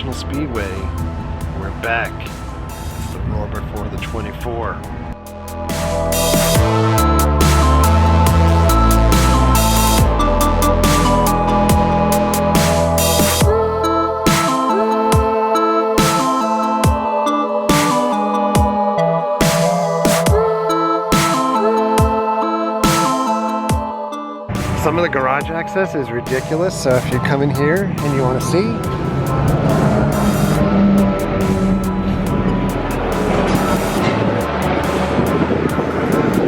International Speedway. We're back. It's the roar before the 24. Some of the garage access is ridiculous, so if you come in here and you want to see,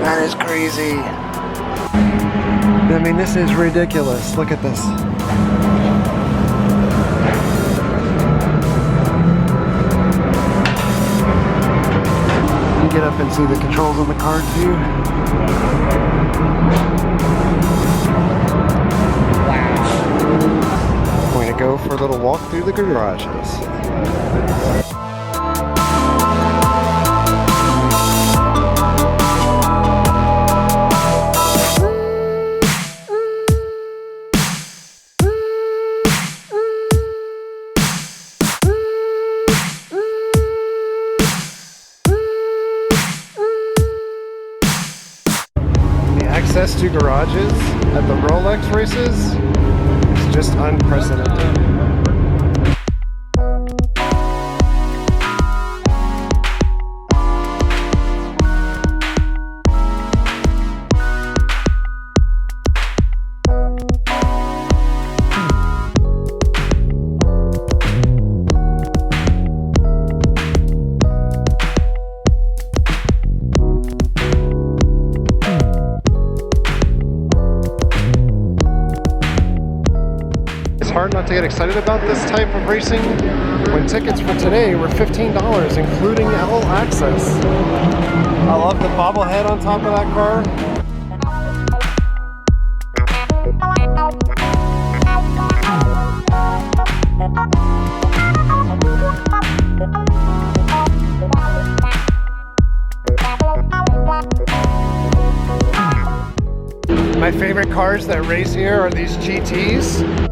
that is crazy. I mean, this is ridiculous. Look at this. You get up and see the controls on the car too. Going to go for a little walk through the garages. The access to garages at the Rolex races, just unprecedented. Hard not to get excited about this type of racing when tickets for today were $15, including all access. I love the bobblehead on top of that car. My favorite cars that race here are these GTs.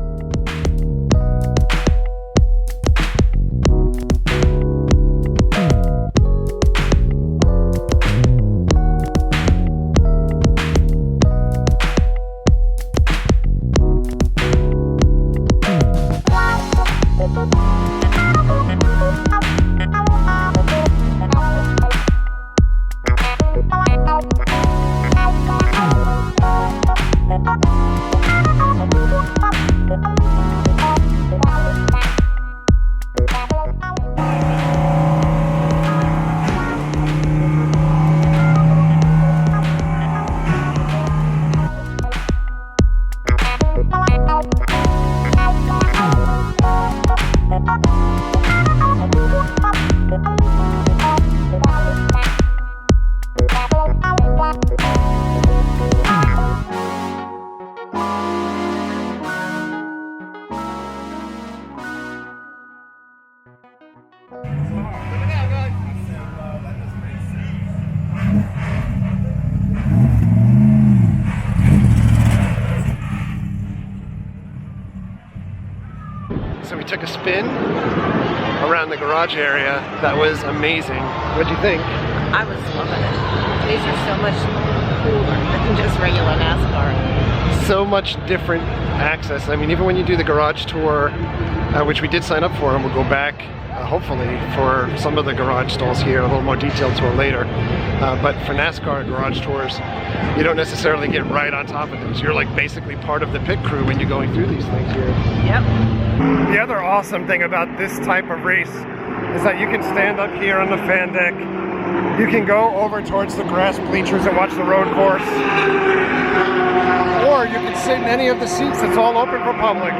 So we took a spin around the garage area. That was amazing. What'd you think? I was loving it. These are so much cooler than just regular NASCAR. So much different access. I mean, even when you do the garage tour, which we did sign up for, and we'll go back hopefully for some of the garage stalls here, a little more detailed tour later. But for NASCAR garage tours, you don't necessarily get right on top of these. You're like basically part of the pit crew when you're going through these things here. Yep. The other awesome thing about this type of race is that you can stand up here on the fan deck. You can go over towards the grass bleachers and watch the road course. Or you can sit in any of the seats. It's all open for public.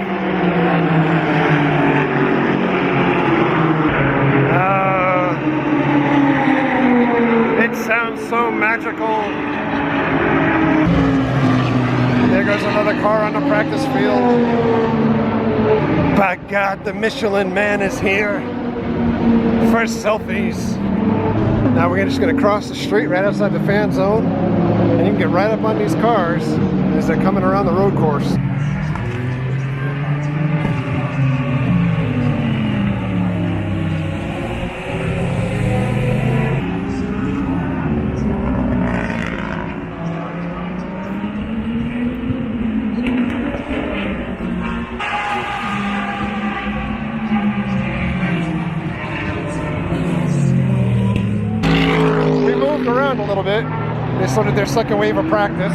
It sounds so magical. There goes another car on the practice field. By God, the Michelin Man is here. First selfies. Now we're just going to cross the street right outside the fan zone, and you can get right up on these cars as they're coming around the road course. around a little bit. They started their second wave of practice.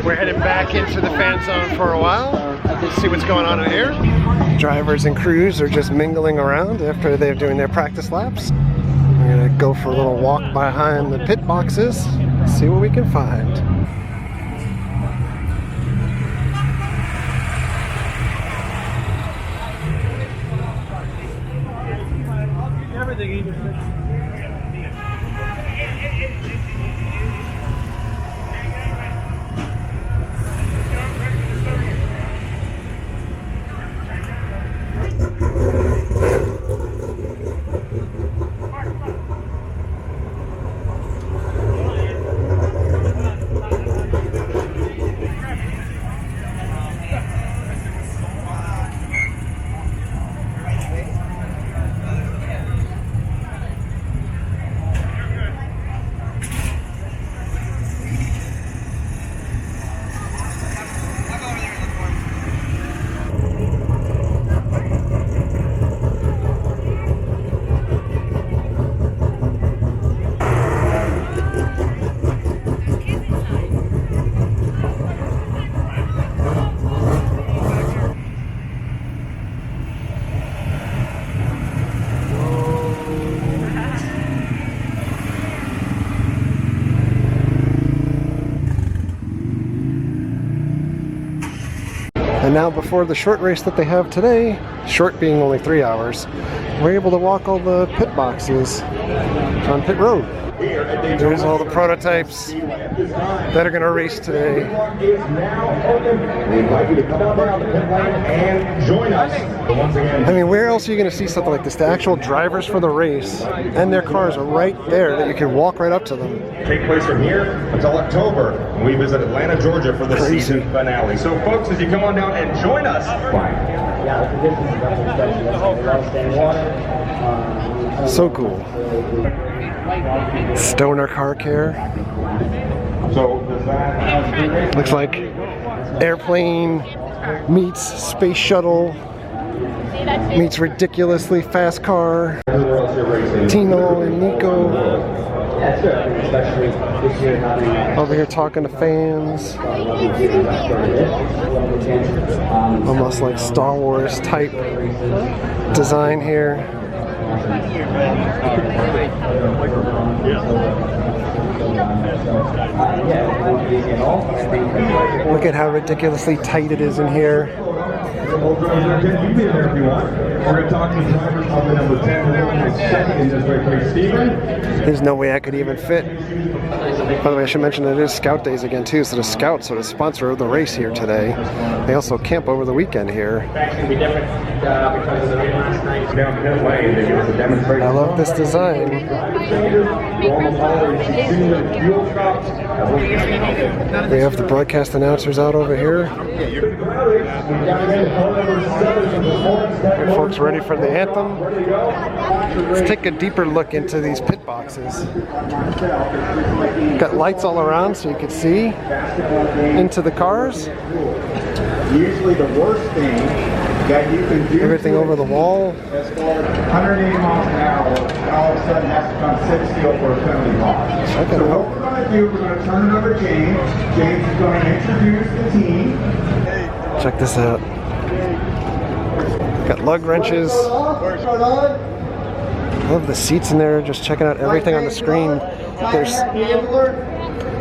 We're heading back into the fan zone for a while. See what's going on in here. Drivers and crews are just mingling around after they're doing their practice laps. We're gonna go for a little walk behind the pit boxes, see what we can find. And now before the short race that they have today, short being only 3 hours, we're able to walk all the pit boxes on pit road. There's all the prototypes that are going to race today. I mean, where else are you going to see something like this? The actual drivers for the race and their cars are right there that you can walk right up to them. Take place from here until October when we visit Atlanta, Georgia for the season finale. So folks, as you come on down and join us. Yeah, the conditions are definitely special. So cool. Stoner Car Care. So does that looks like airplane meets space shuttle meets ridiculously fast car. Tino and Nico over here talking to fans. Almost like Star Wars type design here. Look at how ridiculously tight it is in here. We're going to talk to the drivers of the number 10 in this race, Stephen. There's no way I could even fit. By the way, I should mention it is Scout Days again too, so the Scouts are the sponsor of the race here today. They also camp over the weekend here. I love this design. We have the broadcast announcers out over here. Are folks ready for the anthem? Let's take a deeper look into these pit boxes. Got lights all around so you can see into the cars. Usually the worst thing that you can do Everything over the wall. as far as 180 miles an hour, and all of a sudden has to come sit still for a penalty box. Okay. So what we're going to do, we're going to turn it over to James. James is going to introduce the team. Check this out. Got lug wrenches. Love the seats in there. Just checking out everything on the screen. There's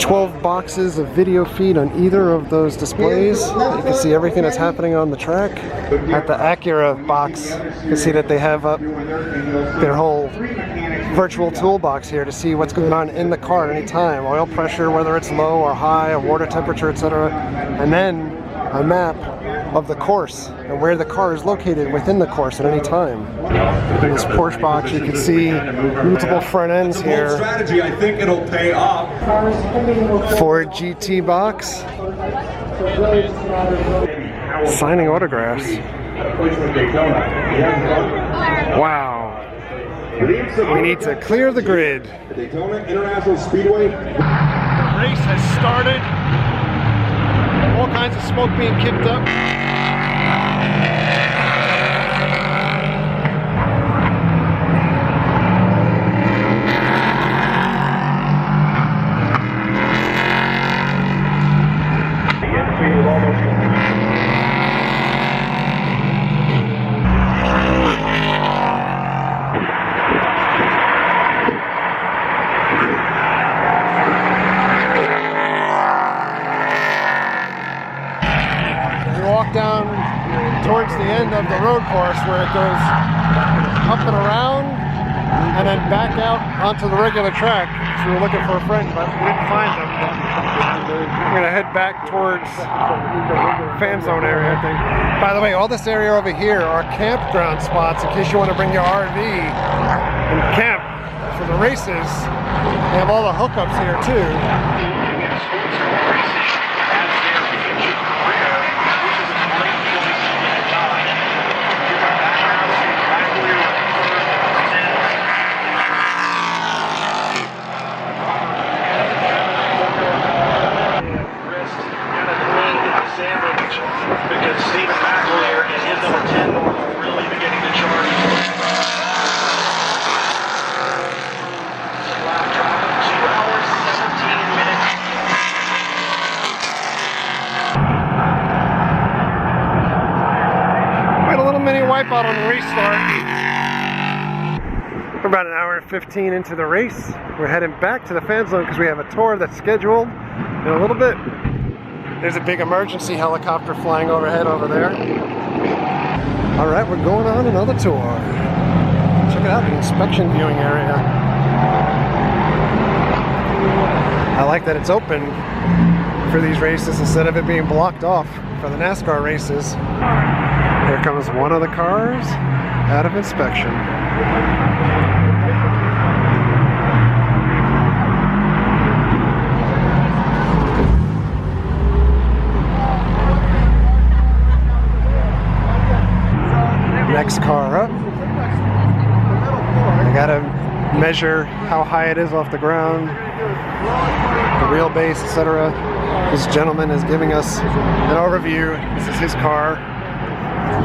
12 boxes of video feed on either of those displays. You can see everything that's happening on the track. At the Acura box, you can see that they have up their whole virtual toolbox here to see what's going on in the car at any time. Oil pressure, whether it's low or high, or water temperature, etc. And then a map of the course and where the car is located within the course at any time. In this Porsche box, you can see multiple front ends here. Strategy, I think it'll pay off. Ford GT box. Signing autographs. Wow. We need to clear the grid. Daytona International Speedway. The race has started. All kinds of smoke being kicked up. Down towards the end of the road course where it goes up and around and then back out onto the regular track. So we were looking for a friend, but we didn't find them. We're gonna head back towards Fanzone area, I think. By the way, all this area over here are campground spots in case you want to bring your RV and camp for the races. They have all the hookups here too. Wipeout on the restart. We're about an hour and 15 into the race. We're heading back to the Fanzone because we have a tour that's scheduled in a little bit. There's a big emergency helicopter flying overhead over there. All right, we're going on another tour. Check it out, the inspection viewing area. I like that it's open for these races instead of it being blocked off for the NASCAR races. Here comes one of the cars out of inspection. Next car up. I gotta measure how high it is off the ground, the wheelbase, etc. This gentleman is giving us an overview. This is his car.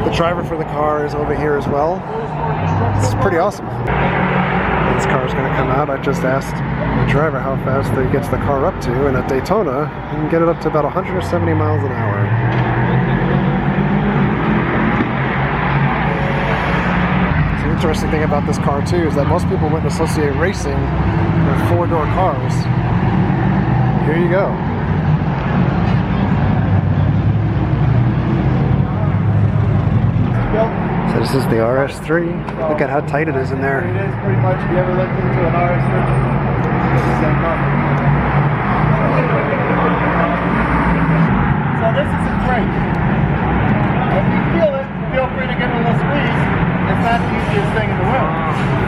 The driver for the car is over here as well. This is pretty awesome. This car is going to come out. I just asked the driver how fast he gets the car up to, and at Daytona, you can get it up to about 170 miles an hour. The interesting thing about this car too is that most people wouldn't associate racing with four-door cars. Here you go. So this is the RS3. Look at how tight it is in there. It is pretty much, if you ever looked into an RS3, it's the same car. So this is great. If you feel it, feel free to give it a little squeeze. It's not the easiest thing in the world.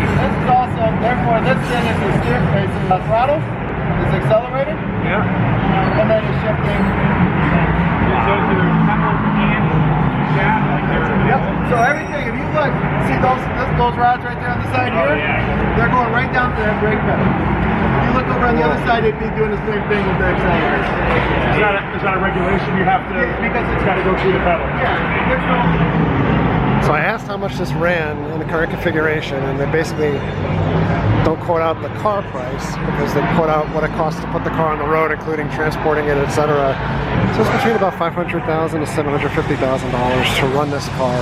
This is also, therefore this thing is the steer face. The throttle is accelerated. Yeah. And then it's shifting. Yep. So everything, if you look, see those rods right there on the side here? They're going right down to that brake pedal. If you look over on the other side, they'd be doing the same thing with the acceleration. Is that a regulation you have to, because it's got to go through the pedal? Yeah, there's no... So I asked how much this ran in the current configuration, and they basically don't quote out the car price because they quote out what it costs to put the car on the road, including transporting it, etc. So it's between about $500,000 to $750,000 to run this car.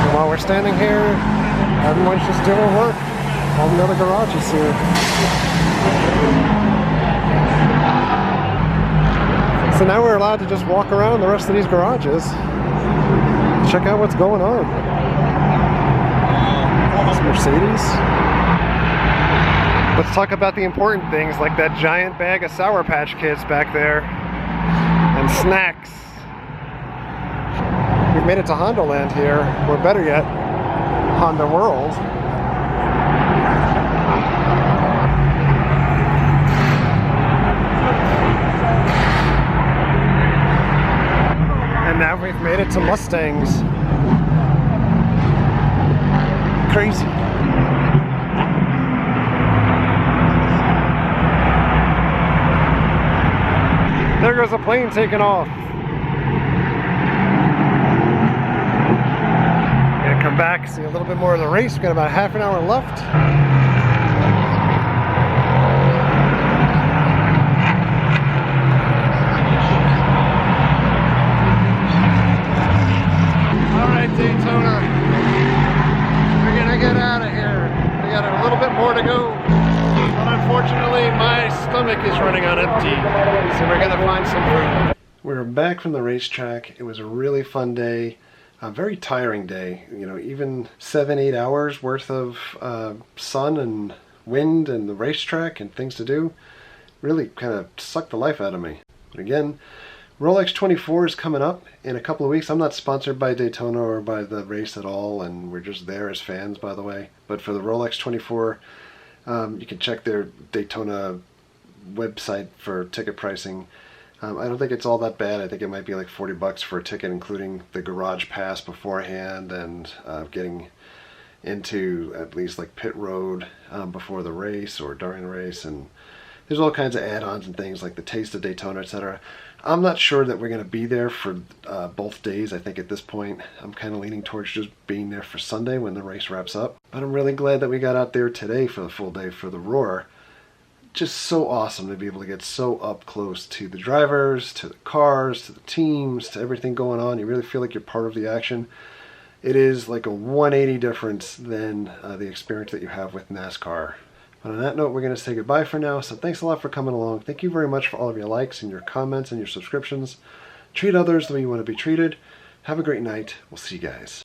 And while we're standing here, everyone's just doing work. All the other garages here. So now we're allowed to just walk around the rest of these garages. Check out what's going on. This Mercedes. Let's talk about the important things like that giant bag of Sour Patch Kids back there and snacks. We've made it to Honda Land here, or better yet, Honda World. And now we've made it to Mustangs. Crazy. There goes a plane taking off. Gonna come back, see a little bit more of the race. We've got about half an hour left. Daytona. We're gonna get out of here. We got a little bit more to go. But unfortunately, my stomach is running on empty. So we're gonna find some food. We're back from the racetrack. It was a really fun day. A very tiring day. You know, even 7-8 hours worth of sun and wind and the racetrack and things to do really kind of sucked the life out of me. But again, Rolex 24 is coming up in a couple of weeks. I'm not sponsored by Daytona or by the race at all, and we're just there as fans, by the way. But for the Rolex 24, you can check their Daytona website for ticket pricing. I don't think it's all that bad. I think it might be like $40 for a ticket, including the garage pass beforehand and getting into at least like pit road before the race or during the race. And there's all kinds of add-ons and things like the Taste of Daytona, etc. I'm not sure that we're going to be there for both days. I think at this point I'm kind of leaning towards just being there for Sunday when the race wraps up. But I'm really glad that we got out there today for the full day for the Roar. Just so awesome to be able to get so up close to the drivers, to the cars, to the teams, to everything going on. You really feel like you're part of the action. It is like a 180 difference than the experience that you have with NASCAR. But on that note, we're going to say goodbye for now. So thanks a lot for coming along. Thank you very much for all of your likes and your comments and your subscriptions. Treat others the way you want to be treated. Have a great night. We'll see you guys.